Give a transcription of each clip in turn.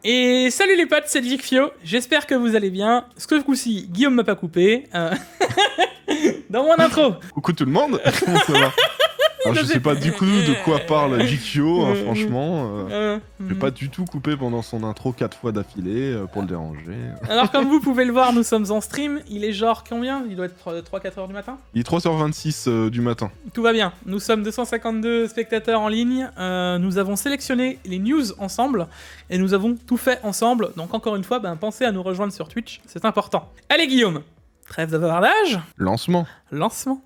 Et salut les potes, c'est Jikfio, j'espère que vous allez bien. Ce coup-ci, Guillaume m'a pas coupé. Dans mon intro. Coucou tout le monde, comment ça va? Alors, je sais pas du coup de quoi parle Jikyo, franchement. Je vais pas du tout couper pendant son intro 4 fois d'affilée pour le déranger. Alors comme vous pouvez le voir, nous sommes en stream. Il est genre combien? Il doit être 3-4 heures du matin. Il est 3h26 du matin. Tout va bien. Nous sommes 252 spectateurs en ligne. Nous avons sélectionné les news ensemble. Et nous avons tout fait ensemble. Donc encore une fois, pensez à nous rejoindre sur Twitch. C'est important. Allez Guillaume, trêve de bavardage. Lancement. Lancement.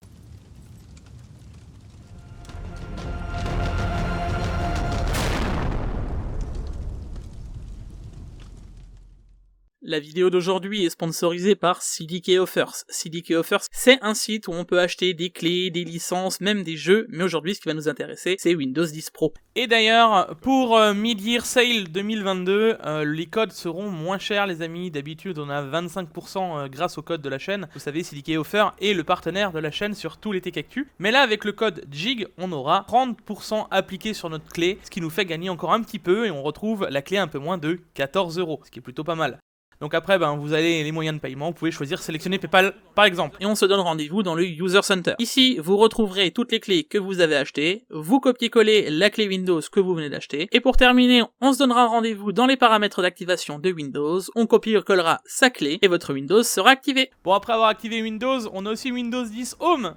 La vidéo d'aujourd'hui est sponsorisée par CDK Offers. CDK Offers, c'est un site où on peut acheter des clés, des licences, même des jeux, mais aujourd'hui ce qui va nous intéresser, c'est Windows 10 Pro. Et d'ailleurs, pour Mid-Year Sale 2022, les codes seront moins chers les amis. D'habitude on a 25% grâce au code de la chaîne. Vous savez, CDK Offers est le partenaire de la chaîne sur tous les Tech Actu. Mais là avec le code JIG, on aura 30% appliqué sur notre clé, ce qui nous fait gagner encore un petit peu et on retrouve la clé un peu moins de 14€, ce qui est plutôt pas mal. Donc après, vous avez les moyens de paiement, vous pouvez choisir sélectionner PayPal par exemple. Et on se donne rendez-vous dans le User Center. Ici, vous retrouverez toutes les clés que vous avez achetées, vous copiez-collez la clé Windows que vous venez d'acheter, et pour terminer, on se donnera rendez-vous dans les paramètres d'activation de Windows, on copie-collera sa clé, et votre Windows sera activé. Bon, après avoir activé Windows, on a aussi Windows 10 Home,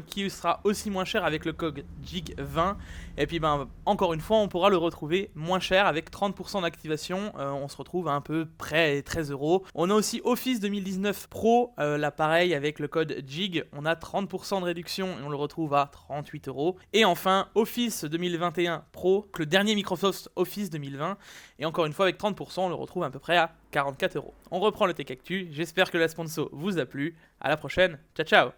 qui sera aussi moins cher avec le code JIG20, et puis encore une fois, on pourra le retrouver moins cher avec 30% d'activation, on se retrouve à un peu près 13€. On a aussi Office 2019 Pro, l'appareil avec le code JIG, on a 30% de réduction et on le retrouve à 38€. Et enfin, Office 2021 Pro, le dernier Microsoft Office 2020, et encore une fois avec 30%, on le retrouve à peu près à 44€. On reprend le Tech Actu, j'espère que la sponsor vous a plu, à la prochaine, ciao ciao.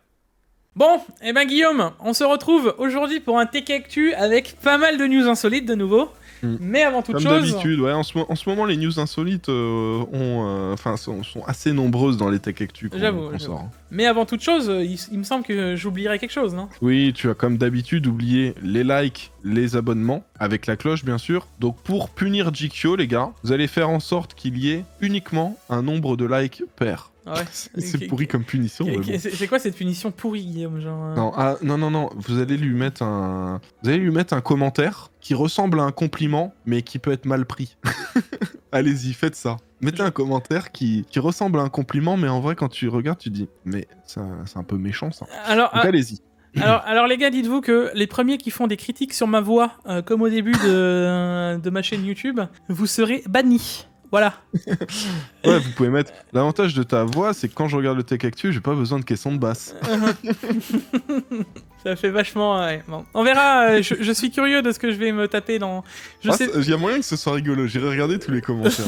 Bon, Guillaume, on se retrouve aujourd'hui pour un Tech Actu avec pas mal de news insolites de nouveau. Mais avant toute chose... Comme d'habitude, ouais, en ce moment les news insolites sont assez nombreuses dans les Tech Actu qu'on sort. Mais avant toute chose, il me semble que j'oublierais quelque chose, non? Oui, tu as comme d'habitude oublié les likes, les abonnements, avec la cloche bien sûr. Donc pour punir Jikyo les gars, vous allez faire en sorte qu'il y ait uniquement un nombre de likes pair. Ouais. C'est pourri comme punition. C'est quoi cette punition pourrie, Guillaume, genre... Non, vous allez lui mettre un commentaire qui ressemble à un compliment, mais qui peut être mal pris. Allez-y, faites ça. Mettez un commentaire qui ressemble à un compliment, mais en vrai, quand tu regardes, tu dis « Mais c'est un peu méchant, ça. » Donc allez-y. Alors les gars, dites-vous que les premiers qui font des critiques sur ma voix, comme au début de ma chaîne YouTube, vous serez bannis. Voilà. Ouais, vous pouvez mettre... L'avantage de ta voix, c'est que quand je regarde le Tech Actu, j'ai pas besoin de caisson de basse. Ça fait vachement... Ouais. Bon. On verra, je suis curieux de ce que je vais me taper dans... Il y a moyen que ce soit rigolo, j'irai regarder tous les commentaires.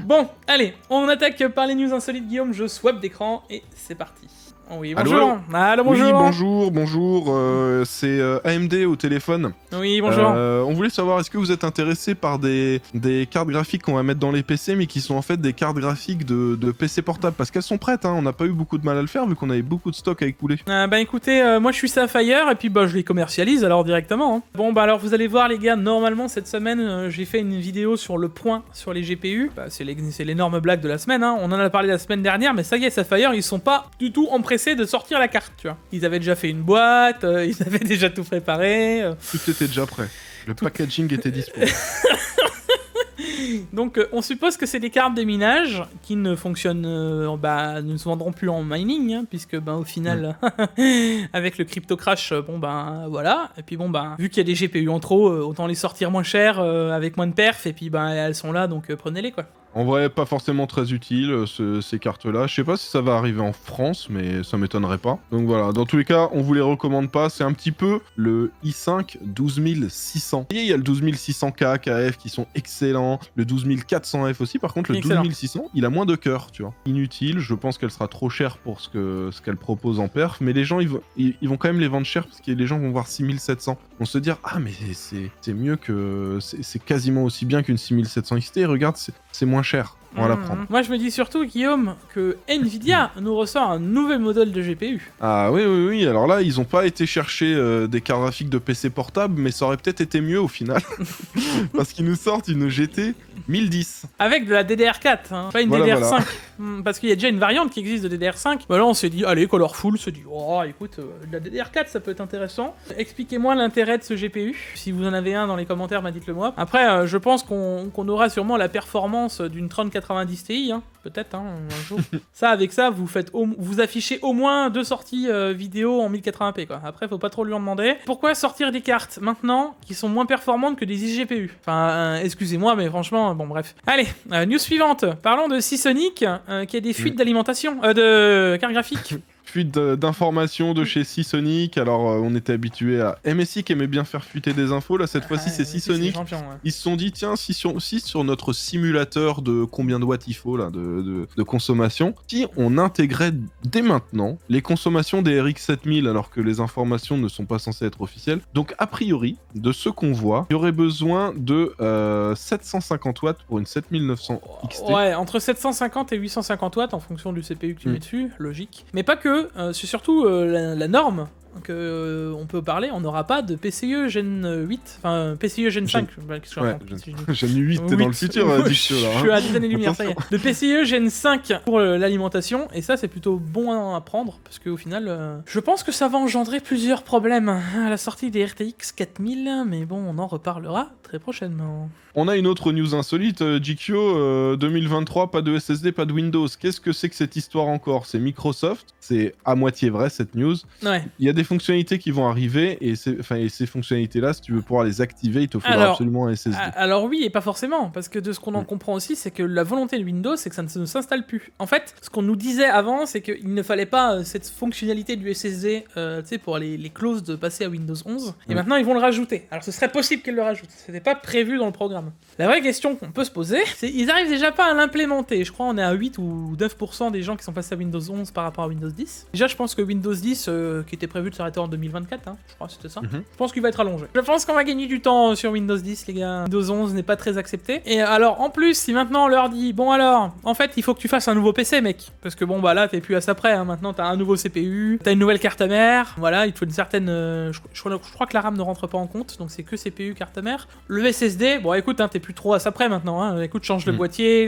Bon, allez, on attaque par les news insolites, Guillaume, je swap d'écran et c'est parti. Oh oui, bonjour. Allô, bonjour. Oui, bonjour. C'est AMD au téléphone. Oui, bonjour. On voulait savoir, est-ce que vous êtes intéressé par des cartes graphiques qu'on va mettre dans les PC, mais qui sont en fait des cartes graphiques de PC portables, parce qu'elles sont prêtes, hein. On n'a pas eu beaucoup de mal à le faire, vu qu'on avait beaucoup de stock à écouler. Écoutez, moi je suis Sapphire, et puis je les commercialise alors directement. Hein. Bon, alors vous allez voir les gars, normalement cette semaine, j'ai fait une vidéo sur le point sur les GPU. C'est l'énorme blague de la semaine, hein. On en a parlé la semaine dernière, mais ça y est, Sapphire, ils sont pas du tout empressés de sortir la carte, tu vois. Ils avaient déjà fait une boîte, ils avaient déjà tout préparé. Tout était déjà prêt. Le packaging était disponible. Donc on suppose que c'est des cartes de minage qui ne fonctionnent, ne se vendront plus en mining, hein, puisque au final, avec le crypto crash, voilà. Et puis vu qu'il y a des GPU en trop, autant les sortir moins cher, avec moins de perf, et puis elles sont là, donc prenez-les quoi. En vrai, pas forcément très utile, ces cartes-là. Je sais pas si ça va arriver en France, mais ça m'étonnerait pas. Donc voilà, dans tous les cas, on vous les recommande pas. C'est un petit peu le i5 12600. Et il y a le 12600K, KF qui sont excellents. Le 12400F aussi. Par contre, le 12600, il a moins de cœur, tu vois. Inutile, je pense qu'elle sera trop chère pour ce qu'elle propose en perf. Mais les gens, ils vont quand même les vendre cher parce que les gens vont voir 6700. Vont se dire, ah mais c'est mieux que... C'est quasiment aussi bien qu'une 6700 XT. Regarde, c'est moins cher. On va l'apprendre. Moi, je me dis surtout, Guillaume, que Nvidia nous ressort un nouvel modèle de GPU. Ah oui, alors là, ils ont pas été chercher des cartes graphiques de PC portable, mais ça aurait peut-être été mieux au final. Parce qu'ils nous sortent une GT 1010. Avec de la DDR4, hein, pas une Voilà, DDR5. Parce qu'il y a déjà une variante qui existe de DDR5. Bah là, on s'est dit, allez, Colorful se dit, oh, écoute, de la DDR4, ça peut être intéressant. Expliquez-moi l'intérêt de ce GPU. Si vous en avez un dans les commentaires, bah, dites-le moi. Après, je pense qu'on aura sûrement la performance d'une 3090 Ti, hein. Peut-être, hein, un jour. Ça, avec ça, vous affichez au moins 2 sorties vidéo en 1080p, quoi. Après, faut pas trop lui en demander. Pourquoi sortir des cartes maintenant qui sont moins performantes que des iGPU? Enfin, excusez-moi, mais franchement, bon, bref. Allez, news suivante. Parlons de Seasonic, qui a des fuites d'alimentation, de cartes graphiques. Fuite d'informations de chez Seasonic. Alors, on était habitué à MSI qui aimait bien faire fuiter des infos. Là, cette fois-ci, c'est Seasonic. Ouais. Ils se sont dit, tiens, si sur notre simulateur de combien de watts il faut, là, de consommation, si on intégrait dès maintenant les consommations des RX 7000, alors que les informations ne sont pas censées être officielles. Donc, a priori, de ce qu'on voit, il y aurait besoin de 750 watts pour une 7900 XT. Ouais, entre 750 et 850 watts en fonction du CPU que tu mets dessus, logique. Mais pas que, c'est surtout la norme que on peut parler, on n'aura pas de PCIe Gen 8, enfin PCIe Gen 5. Gen 8, t'es dans le futur, Dictio, là. Je suis à 10 années-lumière, ça y est. De PCIe Gen 5 pour l'alimentation, et ça c'est plutôt bon à prendre, parce qu'au final, je pense que ça va engendrer plusieurs problèmes à la sortie des RTX 4000, mais bon, on en reparlera très prochainement. On a une autre news insolite, GQ, 2023, pas de SSD, pas de Windows. Qu'est-ce que c'est que cette histoire encore? C'est Microsoft, c'est à moitié vrai cette news. Ouais. Il y a des fonctionnalités qui vont arriver, et ces fonctionnalités-là, si tu veux pouvoir les activer, il te faudra absolument un SSD. Alors oui, et pas forcément, parce que de ce qu'on en comprend aussi, c'est que la volonté de Windows, c'est que ça ne s'installe plus. En fait, ce qu'on nous disait avant, c'est qu'il ne fallait pas cette fonctionnalité du SSD, tu sais, pour les clauses de passer à Windows 11, et maintenant ils vont le rajouter. Alors ce serait possible qu'ils le rajoutent, c'était pas prévu dans le programme. La vraie question qu'on peut se poser, c'est ils arrivent déjà pas à l'implémenter. Je crois on est à 8 ou 9% des gens qui sont passés à Windows 11 par rapport à Windows 10. Déjà, je pense que Windows 10, qui était prévu de s'arrêter en 2024, hein, je crois que c'était ça, je pense qu'il va être allongé. Je pense qu'on va gagner du temps sur Windows 10, les gars. Windows 11 n'est pas très accepté. Et alors, en plus, si maintenant on leur dit, bon alors, en fait, il faut que tu fasses un nouveau PC, mec. Parce que bon, bah là, t'es plus à ça près, hein. Maintenant, t'as un nouveau CPU, t'as une nouvelle carte mère, voilà, il te faut une certaine... je crois que la RAM ne rentre pas en compte, donc c'est que CPU, carte mère. Le SSD, bon, écoute, hein, t'es plus trop à ça près maintenant, hein. Écoute, change le boîtier,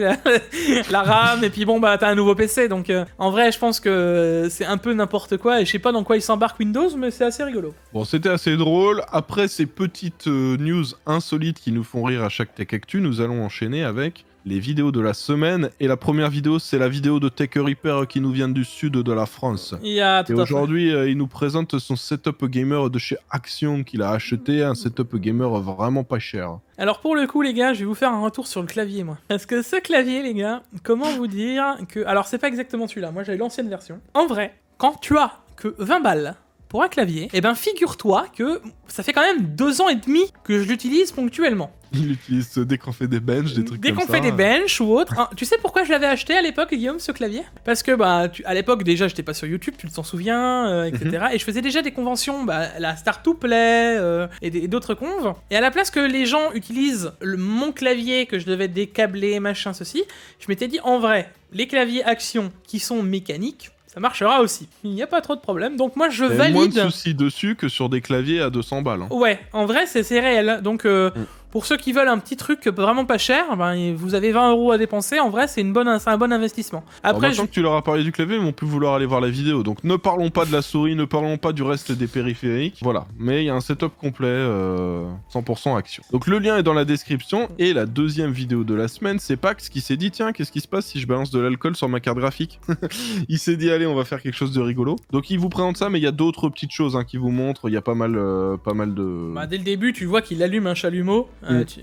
la RAM, et puis bon, bah, t'as un nouveau PC. Donc, en vrai, je pense que c'est un peu n'importe quoi, et je sais pas dans quoi il s'embarque Windows, mais c'est assez rigolo. Bon, c'était assez drôle. Après ces petites news insolites qui nous font rire à chaque Tech Actu, nous allons enchaîner avec les vidéos de la semaine. Et la première vidéo, c'est la vidéo de Tech Reaper qui nous vient du sud de la France. Et aujourd'hui, il nous présente son setup gamer de chez Axiom qu'il a acheté, un setup gamer vraiment pas cher. Alors pour le coup les gars, je vais vous faire un retour sur le clavier moi. Parce que ce clavier les gars, comment vous dire que... Alors c'est pas exactement celui-là, moi j'avais l'ancienne version. En vrai, quand tu as que 20 balles pour un clavier, eh ben figure-toi que ça fait quand même 2 ans et demi que je l'utilise ponctuellement. Il utilise dès qu'on fait des benches, des trucs comme ça. Dès qu'on fait des benches ou autre. Ah, tu sais pourquoi je l'avais acheté à l'époque, Guillaume, ce clavier? Parce que bah, à l'époque déjà j'étais pas sur YouTube, tu t'en souviens, etc. Et je faisais déjà des conventions, bah, la Start to Play et d'autres conves. Et à la place que les gens utilisent mon clavier que je devais décabler, machin, ceci, je m'étais dit en vrai, les claviers Axiom qui sont mécaniques, ça marchera aussi. Il n'y a pas trop de problème. Donc moi je valide. Moins de soucis dessus que sur des claviers à 200 balles. Hein. Ouais, en vrai c'est réel. Donc pour ceux qui veulent un petit truc vraiment pas cher, ben, vous avez 20 € à dépenser. En vrai c'est un bon investissement. Après, maintenant que tu leur as parlé du clavier, ils vont plus vouloir aller voir la vidéo. Donc ne parlons pas de la souris, ne parlons pas du reste des périphériques. Voilà. Mais il y a un setup complet 100% Axiom. Donc le lien est dans la description. Et la deuxième vidéo de la semaine, c'est Pax qui s'est dit tiens, qu'est-ce qui se passe si je balance de l'alcool sur ma carte graphique? Il s'est dit allez, on va faire quelque chose de rigolo. Donc il vous présente ça, mais il y a d'autres petites choses qui vous montrent. Il y a pas mal de... Bah, dès le début, tu vois qu'il allume un chalumeau.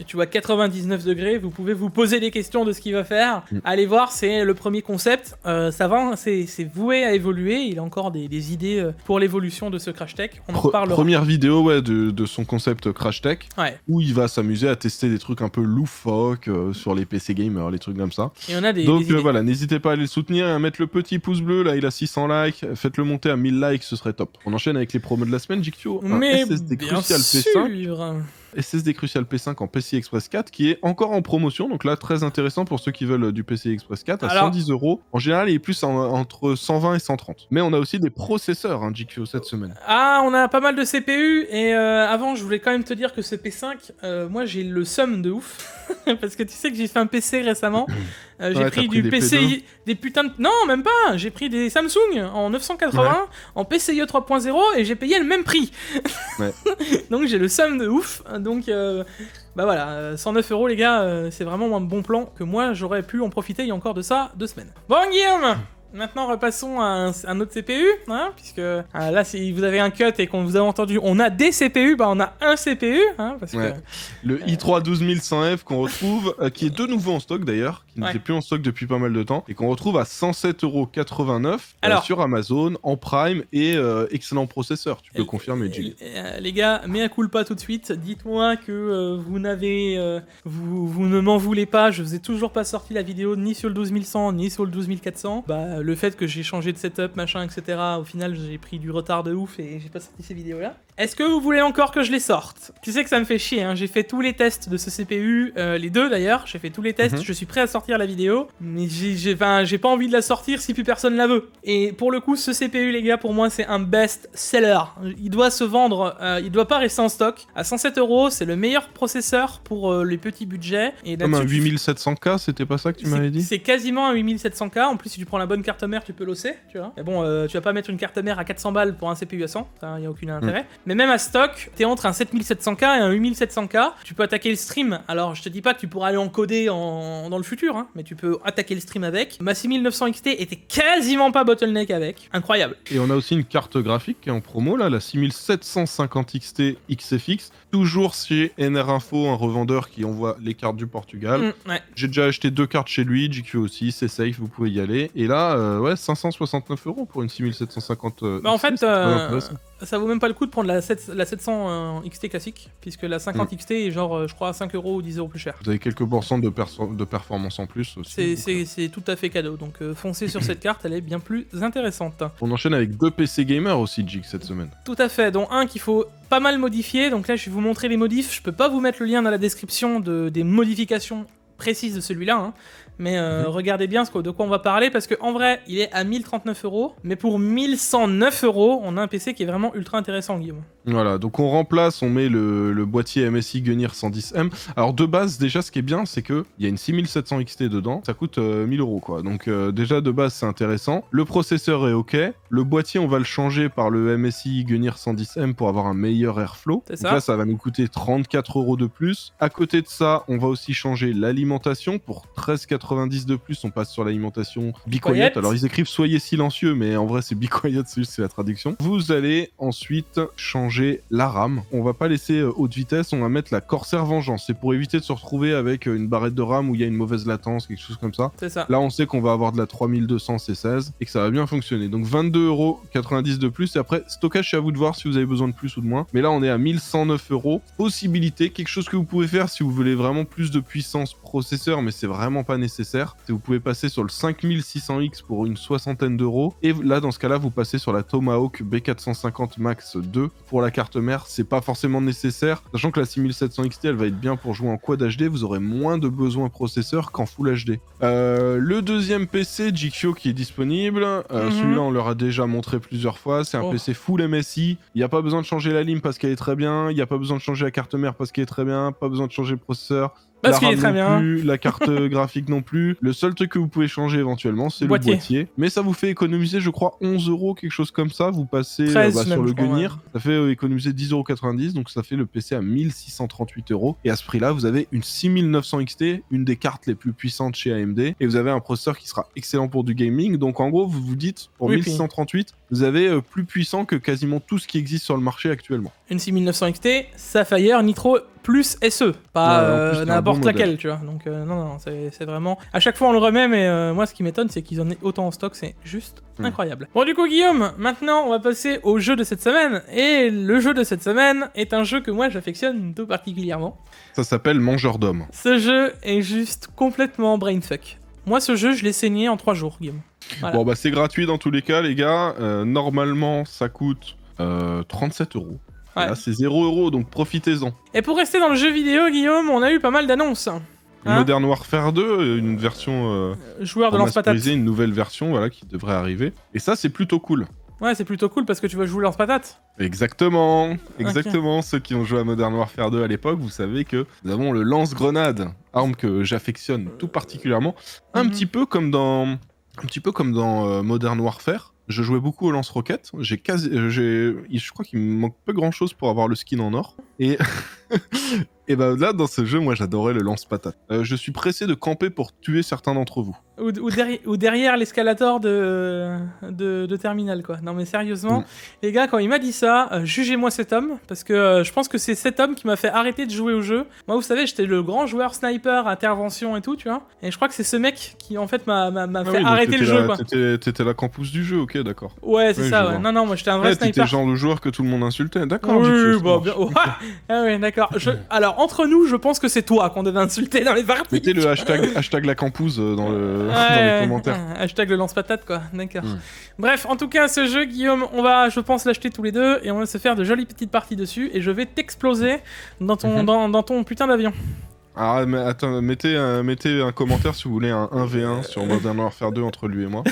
Tu vois 99 degrés. Vous pouvez vous poser des questions de ce qu'il va faire. Allez voir, c'est le premier concept. Ça va, c'est voué à évoluer. Il a encore des idées pour l'évolution de ce Crash Tech. On en reparlera. Première vidéo de son concept Crash Tech. Ouais. Où il va s'amuser à tester des trucs un peu loufoques sur les PC gamers, les trucs comme ça. Et on a Donc voilà, n'hésitez pas à aller le soutenir et à mettre le petit pouce bleu. Là, il a 600 likes. Faites-le monter à 1000 likes, ce serait top. On enchaîne avec les promos de la semaine, GQ. Mais SSD bien Crucial sûr. P5. SSD Crucial P5 en PCI Express 4 qui est encore en promotion, donc là très intéressant pour ceux qui veulent du PCI Express 4 à 110 €. En général il est plus entre 120 et 130. Mais on a aussi des processeurs GQ cette semaine. Ah, on a pas mal de CPU et avant je voulais quand même te dire que ce P5, moi j'ai le seum de ouf parce que tu sais que j'ai fait un PC récemment. J'ai pris du PCI, des putains de... Non, même pas. J'ai pris des Samsung en 980, en PCIe 3.0 et j'ai payé le même prix. Ouais. Donc j'ai le somme de ouf. Donc bah voilà, 109 € les gars, c'est vraiment un bon plan que moi j'aurais pu en profiter il y a encore de ça 2 semaines. Bon Guillaume, maintenant repassons à un autre CPU, hein, puisque là si vous avez un cut et qu'on vous a entendu, on a des CPU, bah on a un CPU, hein, parce que... Le i3 12100F qu'on retrouve, qui est de nouveau en stock d'ailleurs, qui n'était plus en stock depuis pas mal de temps, et qu'on retrouve à 107,89 € sur Amazon, en Prime, et excellent processeur, tu peux confirmer, Jig. Les gars, mea culpa tout de suite, dites-moi que vous n'avez... vous ne m'en voulez pas, je vous ai toujours pas sorti la vidéo ni sur le 12100, ni sur le 12400, bah le fait que j'ai changé de setup, machin, etc., au final j'ai pris du retard de ouf et j'ai pas sorti ces vidéos-là. Est-ce que vous voulez encore que je les sorte? Tu sais que ça me fait chier, hein. J'ai fait tous les tests de ce CPU, les deux d'ailleurs, j'ai fait tous les tests, je suis prêt à sortir la vidéo, mais j'ai pas envie de la sortir si plus personne la veut. Et pour le coup, ce CPU les gars, pour moi c'est un best-seller. Il doit se vendre, il doit pas rester en stock. À 107 €, c'est le meilleur processeur pour les petits budgets. Et comme un 8700K, c'était pas ça que tu m'avais dit? C'est quasiment un 8700K, en plus si tu prends la bonne carte mère, tu peux l'osser, tu vois. Mais bon, tu vas pas mettre une carte mère à 400 balles pour un CPU à 100, ça y a aucun intérêt. Mais même à stock, t'es entre un 7700K et un 8700K, tu peux attaquer le stream. Alors je te dis pas que tu pourras aller encoder dans le futur, hein, mais tu peux attaquer le stream avec. Ma 6900 XT était quasiment pas bottleneck avec, incroyable. Et on a aussi une carte graphique qui est en promo là, la 6750 XT XFX, toujours chez NR Info, un revendeur qui envoie les cartes du Portugal. J'ai déjà acheté 2 cartes chez lui, GQ aussi, c'est safe, vous pouvez y aller. Et là, ouais, 569 € pour une 6750 bah en fait, ça vaut même pas le coup de prendre la 700 XT classique, puisque la 50 XT est genre, je crois, à 5 € ou 10 € plus cher. Vous avez quelques pourcents de performance en plus aussi. C'est tout à fait cadeau, donc foncez sur cette carte, elle est bien plus intéressante. On enchaîne avec 2 PC gamers aussi, Jig, cette semaine. Tout à fait, dont un qu'il faut pas mal modifier, donc là je vais vous montrer les modifs, je peux pas vous mettre le lien dans la description des modifications précises de celui-là, hein. Mais regardez bien de quoi on va parler, parce qu'en vrai, il est à 1039 €, mais pour 1109 €, on a un PC qui est vraiment ultra intéressant, Guillaume. Voilà, donc on remplace, on met le boîtier MSI Gunnir 110M. Alors de base, déjà, ce qui est bien, c'est qu'il y a une 6700 XT dedans, ça coûte 1000 € quoi. Donc déjà, de base, c'est intéressant. Le processeur est OK. Le boîtier, on va le changer par le MSI Gunnir 110M pour avoir un meilleur airflow. C'est ça. Là, ça va nous coûter 34 € de plus. À côté de ça, on va aussi changer l'alimentation pour 13,90 € de plus. On passe sur l'alimentation Be Quiet. Alors ils écrivent soyez silencieux, mais en vrai, c'est Be Quiet, c'est la traduction. Vous allez ensuite changer la RAM. On va pas laisser haute vitesse, on va mettre la Corsair Vengeance. C'est pour éviter de se retrouver avec une barrette de RAM où il y a une mauvaise latence, quelque chose comme ça. C'est ça. Là, on sait qu'on va avoir de la 3200 C16 et que ça va bien fonctionner. Donc 22,90 € de plus. Et après, stockage, c'est à vous de voir si vous avez besoin de plus ou de moins. Mais là, on est à 1109 €. Possibilité, quelque chose que vous pouvez faire si vous voulez vraiment plus de puissance processeur, mais c'est vraiment pas nécessaire. C'est vous pouvez passer sur le 5600X pour une soixantaine d'euros. Et là, dans ce cas-là, vous passez sur la Tomahawk B450 Max 2 pour la carte mère. C'est pas forcément nécessaire, sachant que la 6700 XT, elle va être bien pour jouer en quad HD. Vous aurez moins de besoin processeur qu'en Full HD. Le deuxième PC GQ qui est disponible, celui-là, on leur a déjà montré plusieurs fois. C'est un PC Full MSI. Il n'y a pas besoin de changer la lime parce qu'elle est très bien. Il n'y a pas besoin de changer la carte mère parce qu'elle est très bien. Pas besoin de changer le processeur. Parce qu'il est très bien. La carte graphique non plus. Le seul truc que vous pouvez changer éventuellement, c'est le boîtier. Mais ça vous fait économiser, je crois, 11 €, quelque chose comme ça. Vous passez sur le Gunnir. Ça fait économiser 10,90 €. Donc ça fait le PC à 1638 €. Et à ce prix-là, vous avez une 6900 XT, une des cartes les plus puissantes chez AMD. Et vous avez un processeur qui sera excellent pour du gaming. Donc en gros, vous vous dites, pour 1638, vous avez plus puissant que quasiment tout ce qui existe sur le marché actuellement. Une 6900 XT, Sapphire Nitro plus SE, pas n'importe laquelle, tu vois. Donc non, c'est vraiment... À chaque fois on le remet, mais moi ce qui m'étonne, c'est qu'ils en aient autant en stock, c'est juste incroyable. Bon du coup Guillaume, maintenant on va passer au jeu de cette semaine, et le jeu de cette semaine est un jeu que moi j'affectionne tout particulièrement. Ça s'appelle Mangeur d'Hommes. Ce jeu est juste complètement brainfuck. Moi ce jeu, je l'ai saigné en 3 jours, Guillaume. Voilà. Bon bah c'est gratuit dans tous les cas les gars, normalement ça coûte 37 €. Ouais. Là, c'est 0€, donc profitez-en. Et pour rester dans le jeu vidéo, Guillaume, on a eu pas mal d'annonces. Hein. Modern Warfare 2, une version Joueur de lance-patate. une nouvelle version voilà, qui devrait arriver. Et ça, c'est plutôt cool. Ouais, c'est plutôt cool parce que tu vas jouer lance-patate. Exactement. Ceux qui ont joué à Modern Warfare 2 à l'époque, vous savez que nous avons le lance-grenade, arme que j'affectionne tout particulièrement. Un petit peu comme dans Modern Warfare. Je jouais beaucoup au lance-roquettes. Je crois qu'il me manque pas grand-chose pour avoir le skin en or. Et et bah là, dans ce jeu, moi, j'adorais le lance-patate. Je suis pressé de camper pour tuer certains d'entre vous. Ou derrière l'escalator de Terminal, quoi. Non, mais sérieusement, les gars, quand il m'a dit ça, jugez-moi cet homme, parce que je pense que c'est cet homme qui m'a fait arrêter de jouer au jeu. Moi, vous savez, j'étais le grand joueur sniper, intervention et tout, tu vois. Et je crois que c'est ce mec qui, en fait, m'a fait arrêter le jeu, quoi. T'étais la campus du jeu, ok, d'accord. Ouais, c'est ça, ouais. Non, moi, j'étais un vrai sniper. T'étais le genre de joueur que tout le monde insultait, d'accord. Oui, bah, bien... Ah ouais, d'accord. Alors, entre nous, je pense que c'est toi qu'on devait insulter dans les parties. Mettez le hashtag la campus dans les commentaires. Hashtag le lance-patate, quoi. D'accord. Bref, en tout cas, ce jeu, Guillaume, on va, je pense, l'acheter tous les deux et on va se faire de jolies petites parties dessus et je vais t'exploser dans ton, dans ton putain d'avion. Ah, mais attends, mettez un commentaire si vous voulez un 1v1 sur Modern Warfare 2 entre lui et moi.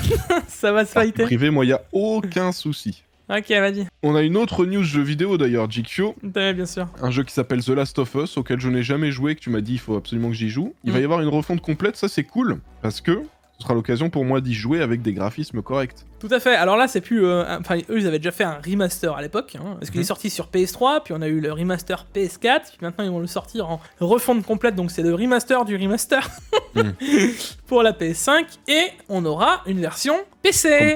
Ça va se fighter. Privé, moi, il n'y a aucun souci. Ok, vas-y. On a une autre news jeu vidéo d'ailleurs, GQ. Ouais, bien sûr. Un jeu qui s'appelle The Last of Us, auquel je n'ai jamais joué, que tu m'as dit il faut absolument que j'y joue. Il va y avoir une refonte complète, ça c'est cool, parce que ce sera l'occasion pour moi d'y jouer avec des graphismes corrects. Tout à fait. Alors là, c'est plus... Enfin, eux, ils avaient déjà fait un remaster à l'époque, hein, parce qu'il est sorti sur PS3, puis on a eu le remaster PS4, puis maintenant ils vont le sortir en refonte complète, donc c'est le remaster du remaster pour la PS5, et on aura une version PC.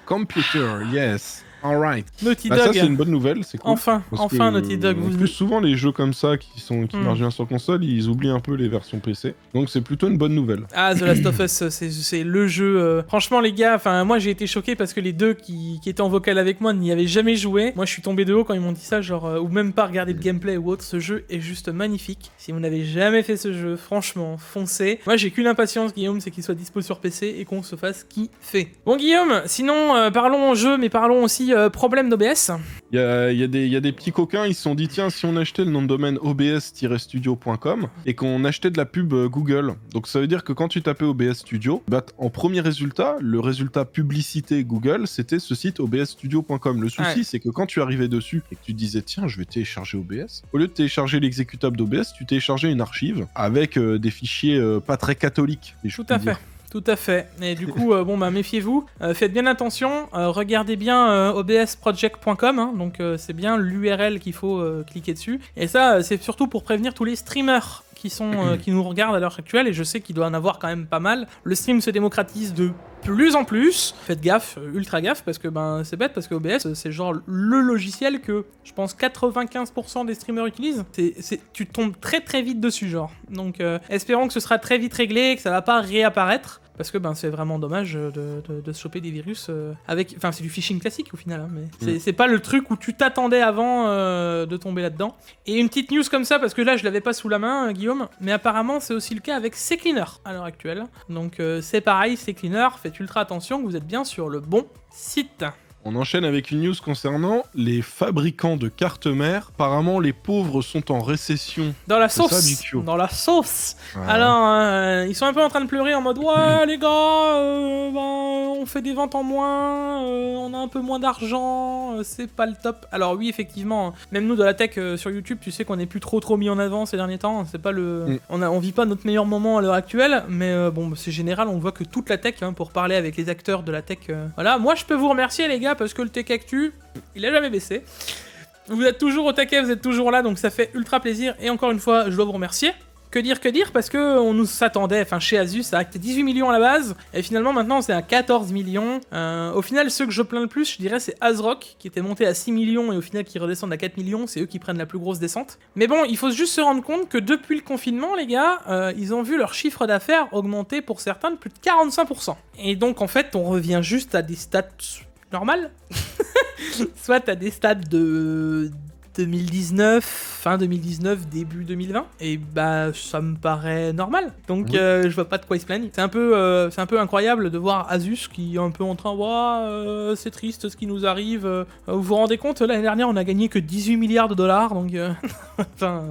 Computer, yes. Alright. Naughty Dog. Ça c'est une bonne nouvelle, c'est cool. Enfin, Naughty Dog. Plus souvent les jeux comme ça qui marchent bien sur console, ils oublient un peu les versions PC. Donc c'est plutôt une bonne nouvelle. Ah, The Last of Us, c'est le jeu. Franchement les gars, enfin moi j'ai été choqué parce que les deux qui étaient en vocal avec moi n'y avaient jamais joué. Moi je suis tombé de haut quand ils m'ont dit ça, genre ou même pas regarder de gameplay ou autre. Ce jeu est juste magnifique. Si vous n'avez jamais fait ce jeu, franchement, foncez. Moi j'ai qu'une impatience, Guillaume, c'est qu'il soit dispo sur PC et qu'on se fasse kiffer. Bon Guillaume, sinon parlons jeu, mais parlons aussi problème d'OBS. Il y a des petits coquins, ils se sont dit tiens, si on achetait le nom de domaine obs-studio.com et qu'on achetait de la pub Google. Donc ça veut dire que quand tu tapais OBS Studio, bah, en premier résultat, le résultat publicité Google, c'était ce site obsstudio.com. Le souci, c'est que quand tu arrivais dessus et que tu disais tiens, je vais télécharger OBS, au lieu de télécharger l'exécutable d'OBS, tu téléchargeais une archive avec des fichiers pas très catholiques. Tout à fait. Tout à fait. Et du coup, méfiez-vous. Faites bien attention. Regardez bien obsproject.com. Hein, donc, c'est bien l'URL qu'il faut cliquer dessus. Et ça, c'est surtout pour prévenir tous les streamers qui nous regardent à l'heure actuelle. Et je sais qu'il doit en avoir quand même pas mal. Le stream se démocratise de plus en plus. Faites gaffe, ultra gaffe, parce que c'est bête, parce que OBS, c'est genre le logiciel que je pense 95% des streamers utilisent. Tu tombes très très vite dessus, genre. Donc, espérons que ce sera très vite réglé, que ça va pas réapparaître. Parce que c'est vraiment dommage de se choper des virus avec... Enfin, c'est du phishing classique au final, hein, mais c'est pas le truc où tu t'attendais avant de tomber là-dedans. Et une petite news comme ça, parce que là, je l'avais pas sous la main, Guillaume, mais apparemment, c'est aussi le cas avec CCleaner à l'heure actuelle. Donc, c'est pareil, CCleaner, faites ultra attention, vous êtes bien sur le bon site. On enchaîne avec une news concernant les fabricants de cartes mères. Apparemment, les pauvres sont en récession. Dans la sauce. Dans la sauce. Ouais. Alors, ils sont un peu en train de pleurer en mode ouais, les gars, on fait des ventes en moins, on a un peu moins d'argent, c'est pas le top. Alors oui, effectivement, même nous de la tech sur YouTube, tu sais qu'on est plus trop mis en avant ces derniers temps. C'est pas le, on vit pas notre meilleur moment à l'heure actuelle, mais c'est général. On voit que toute la tech, hein, pour parler avec les acteurs de la tech, voilà. Moi, je peux vous remercier les gars. Parce que le Tech Actu, il a jamais baissé. Vous êtes toujours au taquet, vous êtes toujours là, donc ça fait ultra plaisir. Et encore une fois, je dois vous remercier. Que dire, parce que on nous s'attendait, enfin chez Asus, ça a été 18 millions à la base, et finalement maintenant c'est à 14 millions. Au final, ceux que je plains le plus, je dirais, c'est ASRock, qui était monté à 6 millions, et au final qui redescendent à 4 millions, c'est eux qui prennent la plus grosse descente. Mais bon, il faut juste se rendre compte que depuis le confinement, les gars, ils ont vu leur chiffre d'affaires augmenter pour certains de plus de 45%. Et donc en fait, on revient juste à des stats normal. Soit t'as des stats de 2019, fin 2019, début 2020, et bah ça me paraît normal. Donc Oui. je vois pas de quoi ils se plaignent. C'est un peu incroyable de voir Asus qui est un peu en train, c'est triste ce qui nous arrive. Vous vous rendez compte, l'année dernière on a gagné que 18 milliards de dollars, donc enfin,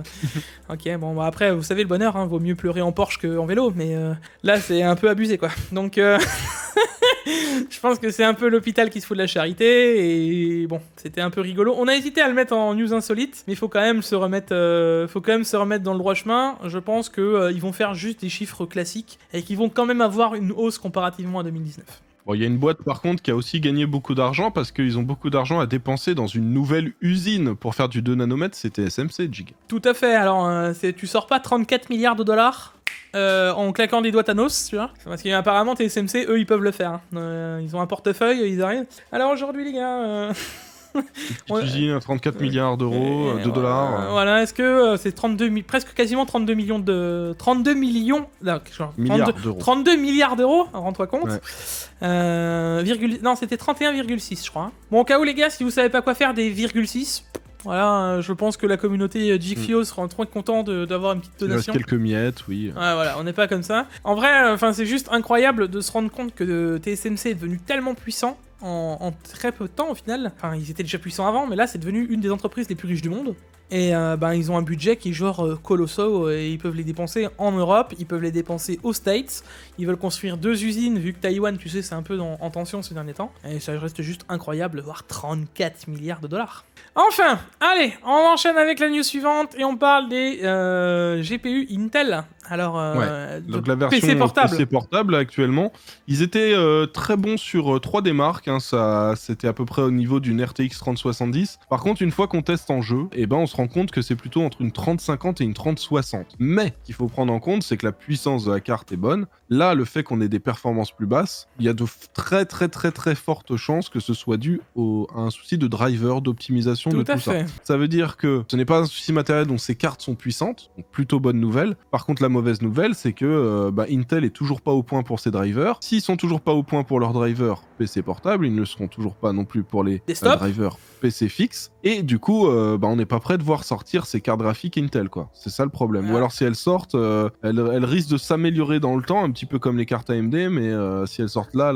ok, bon bah après vous savez le bonheur, hein, vaut mieux pleurer en Porsche qu'en vélo, mais là c'est un peu abusé quoi. Donc je pense que c'est un peu l'hôpital qui se fout de la charité, et bon, c'était un peu rigolo. On a hésité à le mettre en news insolite, mais il faut quand même se remettre dans le droit chemin. Je pense que ils vont faire juste des chiffres classiques et qu'ils vont quand même avoir une hausse comparativement à 2019. Bon, il y a une boîte par contre qui a aussi gagné beaucoup d'argent parce qu'ils ont beaucoup d'argent à dépenser dans une nouvelle usine pour faire du 2 nanomètres, c'était SMC, Jig. Tout à fait. Alors, tu sors pas 34 milliards de dollars en claquant des doigts Thanos, tu vois. Parce qu'apparemment, TSMC, eux, ils peuvent le faire. Ils ont un portefeuille, ils arrivent. Alors aujourd'hui, les gars... Petite usine à 34 milliards d'euros, de dollars. Voilà, est-ce que c'est presque quasiment 32 millions de... 32 millions... Non, genre, Milliards d'euros. 32 milliards d'euros, rends-toi compte. Ouais. Non, c'était 31,6, je crois. Hein. Bon, au cas où, les gars, si vous savez pas quoi faire des 0,6... Voilà, je pense que la communauté GFIO sera trop content d'avoir une petite Il reste donation. quelques miettes, oui. Ouais, voilà, on n'est pas comme ça. En vrai, c'est juste incroyable de se rendre compte que TSMC est devenu tellement puissant en très peu de temps au final. Enfin, ils étaient déjà puissants avant, mais là, c'est devenu une des entreprises les plus riches du monde. Et ils ont un budget qui est genre colossal, et ils peuvent les dépenser en Europe, ils peuvent les dépenser aux States, ils veulent construire 2 usines, vu que Taïwan, tu sais, c'est un peu en tension ces derniers temps. Et ça reste juste incroyable de voir 34 milliards de dollars. Enfin, allez, on enchaîne avec la news suivante, et on parle des GPU Intel. Alors, Donc la version PC portable. PC portable actuellement, ils étaient très bons sur 3D Mark, hein, ça, c'était à peu près au niveau d'une RTX 3070. Par contre, une fois qu'on teste en jeu, on se rend compte que c'est plutôt entre une 3050 et une 3060. Mais qu'il faut prendre en compte, c'est que la puissance de la carte est bonne. Là, le fait qu'on ait des performances plus basses, il y a de très très très très fortes chances que ce soit dû à un souci de driver, d'optimisation de tout ça. Ça veut dire que ce n'est pas un souci matériel, donc ces cartes sont puissantes, donc plutôt bonne nouvelle. Par contre, la mauvaise nouvelle, c'est que Intel est toujours pas au point pour ses drivers. S'ils sont toujours pas au point pour leurs drivers PC portables, ils ne le seront toujours pas non plus pour les drivers PC fixes. Et du coup, on n'est pas prêt de voir sortir ces cartes graphiques Intel, quoi. C'est ça le problème. Ouais. Ou alors si elles sortent, elles risquent de s'améliorer dans le temps, un petit peu comme les cartes AMD, mais si elles sortent là,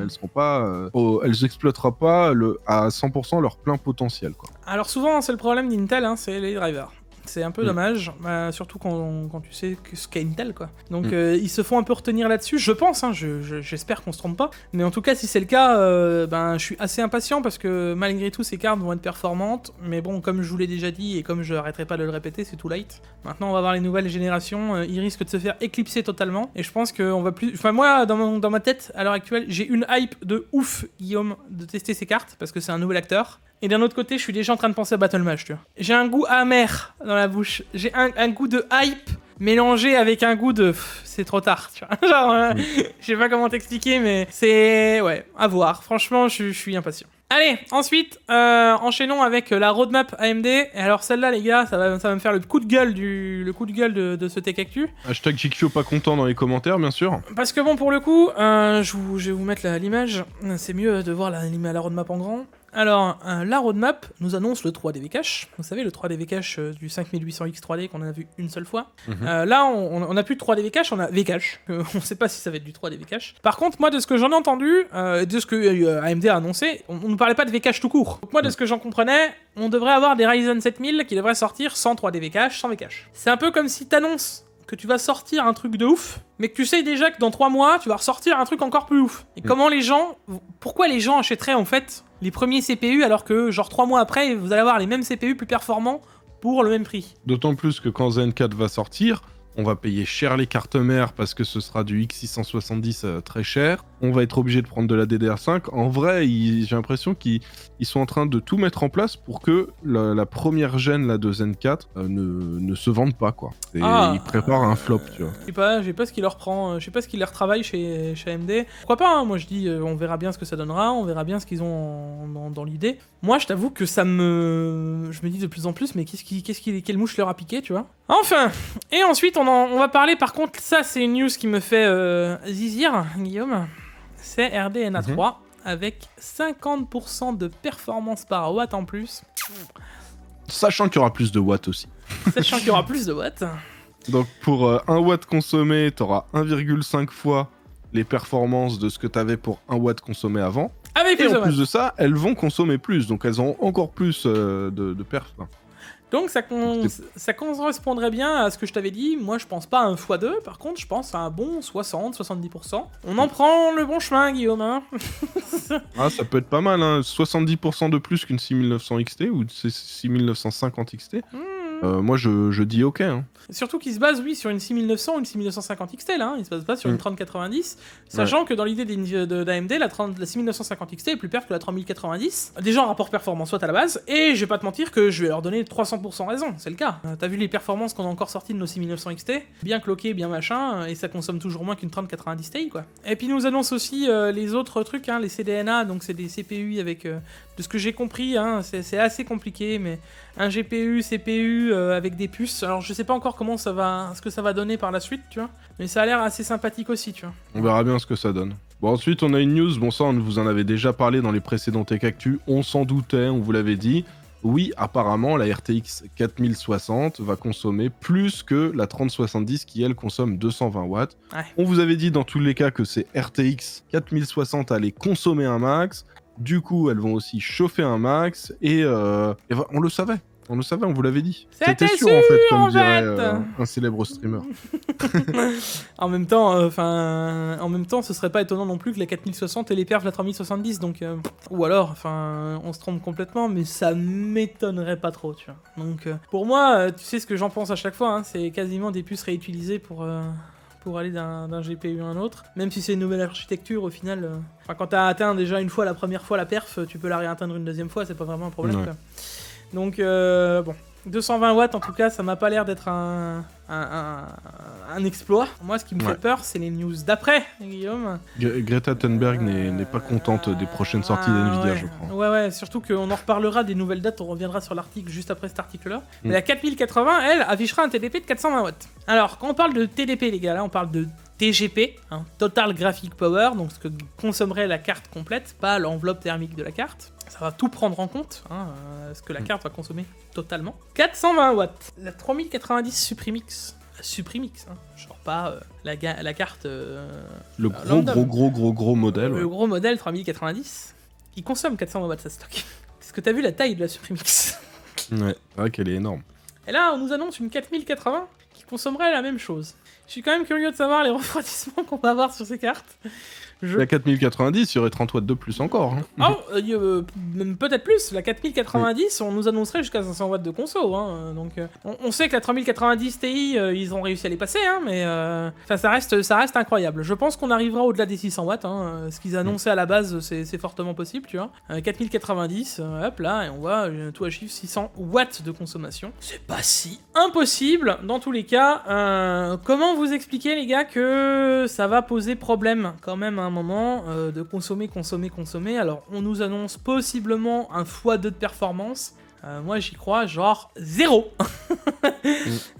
elles seront pas, elles exploiteront pas à 100% leur plein potentiel, quoi. Alors souvent, c'est le problème d'Intel, hein, c'est les drivers. C'est un peu dommage, surtout quand tu sais ce qu'est Intel, quoi. Donc ils se font un peu retenir là-dessus, je pense, hein, j'espère qu'on se trompe pas. Mais en tout cas, si c'est le cas, je suis assez impatient parce que malgré tout, ces cartes vont être performantes. Mais bon, comme je vous l'ai déjà dit et comme je n'arrêterai pas de le répéter, c'est too late. Maintenant, on va voir les nouvelles générations, ils risquent de se faire éclipser totalement. Et je pense qu'on va plus... Enfin, moi, dans ma tête, à l'heure actuelle, j'ai une hype de ouf, Guillaume, de tester ces cartes parce que c'est un nouvel acteur. Et d'un autre côté, je suis déjà en train de penser à Battle Mage, tu vois. J'ai un goût amer dans la bouche. J'ai un goût de hype mélangé avec un goût de... c'est trop tard, tu vois. Genre, je sais pas comment t'expliquer, mais c'est... Ouais, à voir. Franchement, je suis impatient. Allez, ensuite, enchaînons avec la roadmap AMD. Et alors celle-là, les gars, ça va me faire le coup de gueule de ce Tech Actu. Hashtag GQFio pas content dans les commentaires, bien sûr. Parce que bon, pour le coup, je vais vous mettre l'image. C'est mieux de voir la roadmap en grand. Alors, la roadmap nous annonce le 3DV Cache. Vous savez, le 3DV Cache du 5800X 3D qu'on a vu une seule fois. Là, on a plus de 3DV Cache, on a V-Cache. On sait pas si ça va être du 3DV Cache. Par contre, moi, de ce que j'en ai entendu, de ce que AMD a annoncé, on ne parlait pas de V-Cache tout court. Donc moi, de ce que j'en comprenais, on devrait avoir des Ryzen 7000 qui devraient sortir sans 3DV Cache, sans V-Cache. C'est un peu comme si t'annonces que tu vas sortir un truc de ouf, mais que tu sais déjà que dans 3 mois, tu vas ressortir un truc encore plus ouf. Et pourquoi les gens achèteraient en fait les premiers CPU alors que genre 3 mois après, vous allez avoir les mêmes CPU plus performants pour le même prix. D'autant plus que quand Zen 4 va sortir, on va payer cher les cartes mères parce que ce sera du X670 très cher. On va être obligé de prendre de la DDR5. En vrai, j'ai l'impression qu'ils sont en train de tout mettre en place pour que la première gène là, de Zen 4 ne se vende pas, quoi. Ils préparent un flop, tu vois. Je sais pas ce qui leur prend, je sais pas ce qui leur travaille chez AMD. Pourquoi pas, hein, moi je dis, on verra bien ce que ça donnera, on verra bien ce qu'ils ont dans l'idée. Moi je t'avoue que je me dis de plus en plus, mais quelle mouche leur a piqué, tu vois. Enfin, et ensuite on va parler, par contre, ça c'est une news qui me fait zizir, Guillaume. C'est RDNA 3 avec 50% de performance par watt en plus. Sachant qu'il y aura plus de watts aussi. Sachant qu'il y aura plus de watts. Donc pour 1 watt consommé, t'auras 1,5 fois les performances de ce que t'avais pour 1 watt consommé avant. Avec Et plus de en watts. plus de ça, elles vont consommer plus, donc elles auront encore plus de perf. Donc ça correspondrait bien à ce que je t'avais dit. Moi je pense pas à un x2, par contre je pense à un bon 60-70%. On en prend le bon chemin, Guillaume. Hein. Ah, ça peut être pas mal, hein. 70% de plus qu'une 6900 XT ou 6950 XT. Moi je dis ok. Hein. Surtout qu'il se base, oui, sur une 6900 ou une 6950 XT, là. Hein. Il se base pas sur une 3090. Sachant que dans l'idée d'AMD, la 6950 XT est plus perf que la 3090. Déjà en rapport performance soit à la base. Et je vais pas te mentir que je vais leur donner 300% raison. C'est le cas. T'as vu les performances qu'on a encore sorties de nos 6900 XT? Bien cloqué, bien machin. Et ça consomme toujours moins qu'une 3090 Ti, quoi. Et puis ils nous annoncent aussi les autres trucs, hein, les CDNA. Donc c'est des CPU avec... de ce que j'ai compris, hein, c'est assez compliqué, mais un GPU, CPU avec des puces. Alors je sais pas encore ce que ça va donner par la suite, tu vois. Mais ça a l'air assez sympathique aussi, tu vois. On verra bien ce que ça donne. Bon, ensuite on a une news, bon ça on vous en avait déjà parlé dans les précédents Tech Actu, on s'en doutait, on vous l'avait dit. Oui, apparemment la RTX 4060 va consommer plus que la 3070 qui elle consomme 220 watts. Ouais. On vous avait dit dans tous les cas que ces RTX 4060 allaient consommer un max. Du coup, elles vont aussi chauffer un max et on le savait. On le savait, on vous l'avait dit. C'était sûr en fait, comme dirait un célèbre streamer. En même temps, ce serait pas étonnant non plus que la 4060 ait les perfs de la 3070, donc ou alors, on se trompe complètement, mais ça m'étonnerait pas trop, tu vois. Donc, pour moi, tu sais ce que j'en pense à chaque fois, hein, c'est quasiment des puces réutilisées pour aller d'un GPU à un autre. Même si c'est une nouvelle architecture, au final, quand t'as atteint déjà une fois la première fois la perf, tu peux la réatteindre une deuxième fois, c'est pas vraiment un problème. Ouais. Quoi. Donc, bon, 220 watts en tout cas, ça m'a pas l'air d'être un exploit. Moi, ce qui me fait peur, c'est les news d'après, Guillaume. Greta Thunberg n'est pas contente des prochaines sorties d'NVIDIA, je crois. Ouais, surtout qu'on en reparlera des nouvelles dates, on reviendra sur l'article juste après cet article-là. Mais la 4080, elle, affichera un TDP de 420 watts. Alors, quand on parle de TDP, les gars, là, on parle de TGP, hein, Total Graphic Power, donc ce que consommerait la carte complète, pas l'enveloppe thermique de la carte. Ça va tout prendre en compte, hein, ce que la carte va consommer totalement. 420 watts. La 3090 Suprimix. Suprimix, hein, genre pas la carte... le gros modèle. Le gros modèle 3090, qui consomme 420 watts à stock. Est-ce que t'as vu la taille de la Suprimix? Ouais, c'est vrai qu'elle est énorme. Et là, on nous annonce une 4080 qui consommerait la même chose. Je suis quand même curieux de savoir les refroidissements qu'on va avoir sur ces cartes. La 4090, il y aurait 30 watts de plus encore. Hein. Oh, même peut-être plus. La 4090, on nous annoncerait jusqu'à 500 watts de conso. Hein. Donc, on sait que la 3090 Ti, ils ont réussi à les passer, hein, mais ça reste incroyable. Je pense qu'on arrivera au-delà des 600 watts. Hein. Ce qu'ils annonçaient à la base, c'est fortement possible, tu vois. 4090, hop là, et on voit tout à chiffre 600 watts de consommation. C'est pas si impossible, dans tous les cas. Comment vous expliquer, les gars, que ça va poser problème quand même à un moment de consommer. Alors, on nous annonce possiblement un x2 de performance. Moi, j'y crois, genre 0.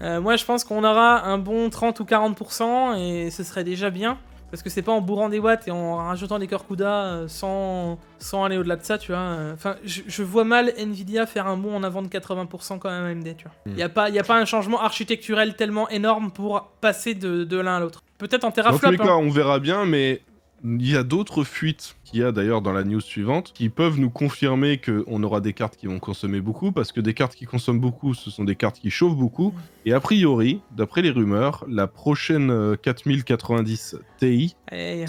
Moi, je pense qu'on aura un bon 30 ou 40% et ce serait déjà bien. Parce que c'est pas en bourrant des watts et en rajoutant des cœurs CUDA sans aller au-delà de ça, tu vois. Enfin, je vois mal Nvidia faire un bond en avant de 80% quand même AMD, tu vois. Y a pas un changement architecturel tellement énorme pour passer de l'un à l'autre. Peut-être en teraflop. Dans tous les cas, on verra bien, mais il y a d'autres fuites qu'il y a d'ailleurs dans la news suivante qui peuvent nous confirmer qu'on aura des cartes qui vont consommer beaucoup, parce que des cartes qui consomment beaucoup, ce sont des cartes qui chauffent beaucoup. Et a priori, d'après les rumeurs, la prochaine 4090 Ti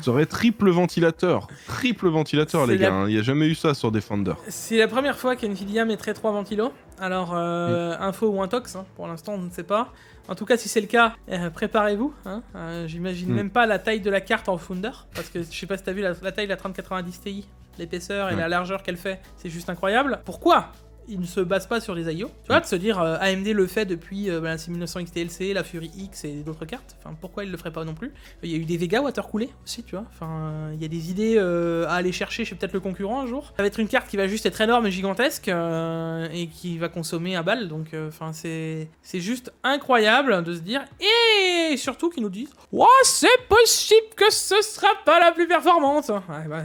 serait triple ventilateur. Triple ventilateur, les gars. Hein. Il n'y a jamais eu ça sur Defender. C'est la première fois qu'Nvidia mettrait 3 ventilos. Alors, info ou intox, hein, pour l'instant, on ne sait pas. En tout cas, si c'est le cas, préparez-vous. Hein. J'imagine même pas la taille de la carte en Founder, parce que je sais pas si t'as vu la taille de la 3090 Ti, l'épaisseur et la largeur qu'elle fait, c'est juste incroyable. Pourquoi il ne se base pas sur les IO? Tu vois, de se dire AMD le fait depuis la 6900 XTLC, la Fury X et d'autres cartes. Enfin, pourquoi il le ferait pas non plus? Il y a eu des Vega watercoolés aussi, tu vois. Enfin, il y a des idées à aller chercher chez peut-être le concurrent un jour. Ça va être une carte qui va juste être énorme et gigantesque et qui va consommer à balle. Donc, enfin, c'est juste incroyable de se dire. Et surtout qu'ils nous disent, ouais, c'est possible que ce sera pas la plus performante. Ouais, bah,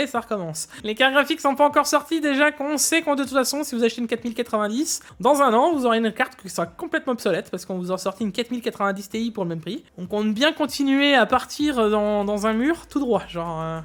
ça recommence. Les cartes graphiques sont pas encore sorties déjà, qu'on sait qu'on de toute façon, si vous achetez une 4090, dans un an, vous aurez une carte qui sera complètement obsolète parce qu'on vous a sorti une 4090 Ti pour le même prix. Donc on bien continuer à partir dans un mur tout droit. Genre,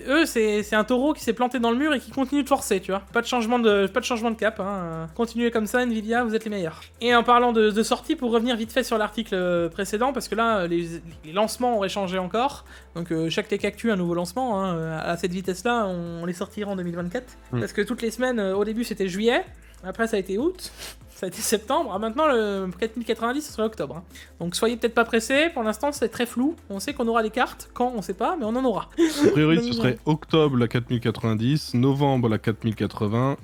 eux, c'est un taureau qui s'est planté dans le mur et qui continue de forcer, tu vois. Pas de changement de cap. Hein. Continuez comme ça, Nvidia, vous êtes les meilleurs. Et en parlant de sortie, pour revenir vite fait sur l'article précédent, parce que là, les lancements auraient changé encore. Donc chaque Tech Actu, un nouveau lancement. Hein. À cette vitesse-là, on les sortira en 2024. Parce que toutes les semaines, au début, c'était juillet. Après, ça a été août. Ça a été septembre. Ah, maintenant, le 4090, ce serait octobre. Hein. Donc, soyez peut-être pas pressés. Pour l'instant, c'est très flou. On sait qu'on aura des cartes. Quand, on sait pas, mais on en aura. A priori, ce serait octobre la 4090, novembre la 4080,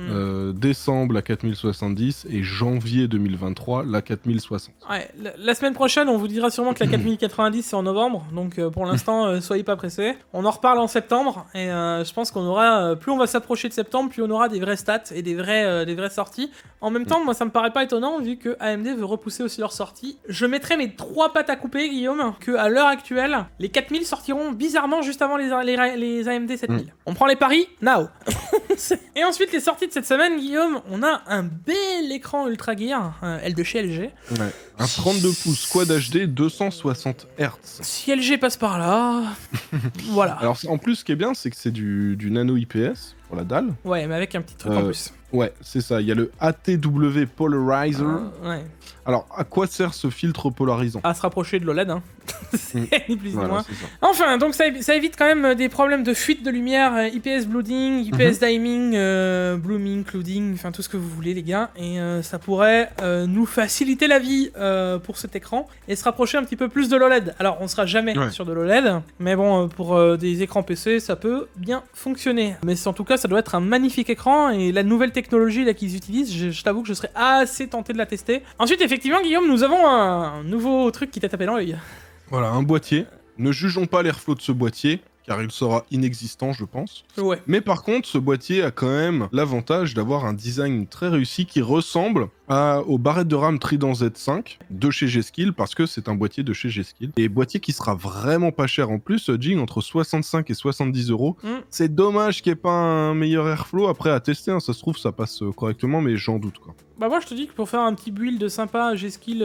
décembre la 4070 et janvier 2023 la 4060. Ouais, la semaine prochaine, on vous dira sûrement que la 4090, c'est en novembre. Donc, pour l'instant, soyez pas pressés. On en reparle en septembre. Et je pense qu'on aura... plus on va s'approcher de septembre, plus on aura des vraies stats et des vraies sorties. En même temps, moi, ça me paraît pas étonnant vu que AMD veut repousser aussi leur sortie. Je mettrai mes 3 pattes à couper, Guillaume, que à l'heure actuelle, les 4000 sortiront bizarrement juste avant les AMD 7000. On prend les paris, now. Et ensuite, les sorties de cette semaine, Guillaume, on a un bel écran Ultra Gear, L de chez LG. Ouais. Un 32 pouces Quad HD 260 Hz. Si LG passe par là, voilà. Alors en plus, ce qui est bien, c'est que c'est du nano IPS pour la dalle. Ouais, mais avec un petit truc en plus. Ouais, c'est ça. Il y a le ATW Polarizer. Ouais. Alors, à quoi sert ce filtre polarisant? À se rapprocher de l'OLED, hein. Ni plus ni moins. C'est ça. Enfin, donc ça évite quand même des problèmes de fuite de lumière, IPS blooding, IPS dimming, blooming, clouding, enfin tout ce que vous voulez, les gars. Et ça pourrait nous faciliter la vie pour cet écran et se rapprocher un petit peu plus de l'OLED. Alors, on sera jamais sur de l'OLED, mais bon, pour des écrans PC, ça peut bien fonctionner. Mais en tout cas, ça doit être un magnifique écran et la nouvelle technologie là qu'ils utilisent, je t'avoue que je serais assez tenté de la tester. Ensuite, effectivement, Guillaume, nous avons un nouveau truc qui t'a tapé dans l'œil. Voilà, un boîtier. Ne jugeons pas l'airflow de ce boîtier, car il sera inexistant, je pense. Ouais. Mais par contre, ce boîtier a quand même l'avantage d'avoir un design très réussi qui ressemble aux barrettes de RAM Trident Z5 de chez G-Skill, parce que c'est un boîtier de chez G-Skill. Et boîtier qui sera vraiment pas cher en plus, Jing, entre 65 et 70 €. C'est dommage qu'il n'y ait pas un meilleur airflow. Après, à tester, hein, ça se trouve, ça passe correctement, mais j'en doute, quoi. Bah moi je te dis que pour faire un petit build sympa G-Skill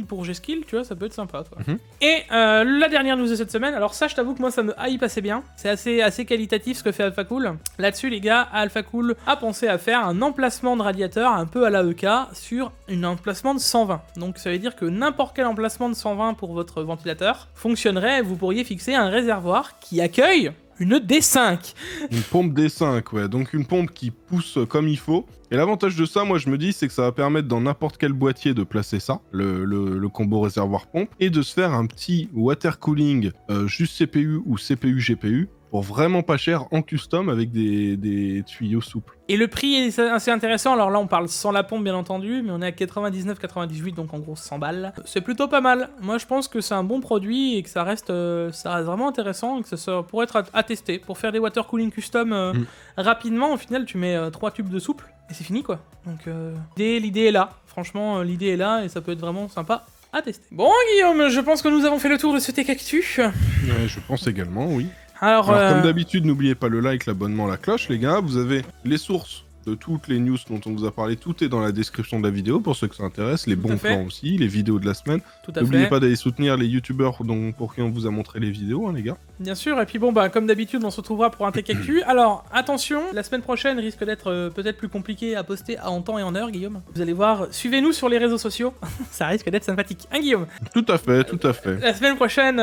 pour G-Skill, tu vois, ça peut être sympa, quoi. Et la dernière news de cette semaine, alors ça je t'avoue que moi ça me hype assez bien, c'est assez qualitatif ce que fait AlphaCool. Là-dessus les gars, AlphaCool a pensé à faire un emplacement de radiateur un peu à la EK sur un emplacement de 120. Donc ça veut dire que n'importe quel emplacement de 120 pour votre ventilateur fonctionnerait, vous pourriez fixer un réservoir qui accueille une D5. Une pompe D5, ouais. Donc une pompe qui pousse comme il faut. Et l'avantage de ça, moi je me dis, c'est que ça va permettre dans n'importe quel boîtier de placer ça, le combo réservoir pompe, et de se faire un petit water cooling juste CPU ou CPU GPU pour vraiment pas cher en custom avec des tuyaux souples. Et le prix est assez intéressant, alors là on parle sans la pompe bien entendu, mais on est à 99,98, donc en gros 100 balles. C'est plutôt pas mal, moi je pense que c'est un bon produit et que ça reste vraiment intéressant, et que ça pourrait être à tester. Pour faire des water cooling custom rapidement, au final tu mets 3 tubes de souple, et c'est fini quoi. Donc l'idée est là, franchement l'idée est là, et ça peut être vraiment sympa à tester. Bon Guillaume, je pense que nous avons fait le tour de ce Tech Actu. Je pense également, oui. Alors comme d'habitude, n'oubliez pas le like, l'abonnement, la cloche, les gars. Vous avez les sources de toutes les news dont on vous a parlé. Tout est dans la description de la vidéo pour ceux que ça intéresse. Les bons plans aussi, les vidéos de la semaine. N'oubliez pas d'aller soutenir les youtubeurs pour qui on vous a montré les vidéos, hein, les gars. Bien sûr, et puis bon, bah comme d'habitude, on se retrouvera pour un Tech Actu. Alors, attention, la semaine prochaine risque d'être peut-être plus compliqué à poster en temps et en heure, Guillaume. Vous allez voir, suivez-nous sur les réseaux sociaux. Ça risque d'être sympathique, hein, Guillaume? Tout à fait, tout à fait. La semaine prochaine,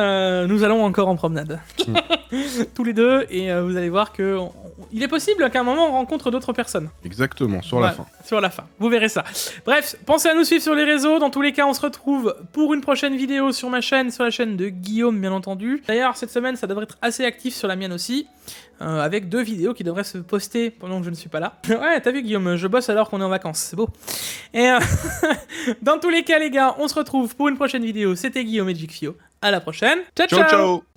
nous allons encore en promenade. Tous les deux, et vous allez voir que il est possible qu'à un moment, on rencontre d'autres personnes. Exactement, sur la fin. Sur la fin, vous verrez ça. Bref, pensez à nous suivre sur les réseaux. Dans tous les cas, on se retrouve pour une prochaine vidéo sur ma chaîne, sur la chaîne de Guillaume, bien entendu. D'ailleurs, cette semaine, ça devrait être assez actif sur la mienne aussi, avec 2 vidéos qui devraient se poster pendant que je ne suis pas là. Ouais, t'as vu, Guillaume, je bosse alors qu'on est en vacances, c'est beau. Et dans tous les cas, les gars, on se retrouve pour une prochaine vidéo. C'était Guillaume et Jigfio. À la prochaine. Ciao, ciao, ciao.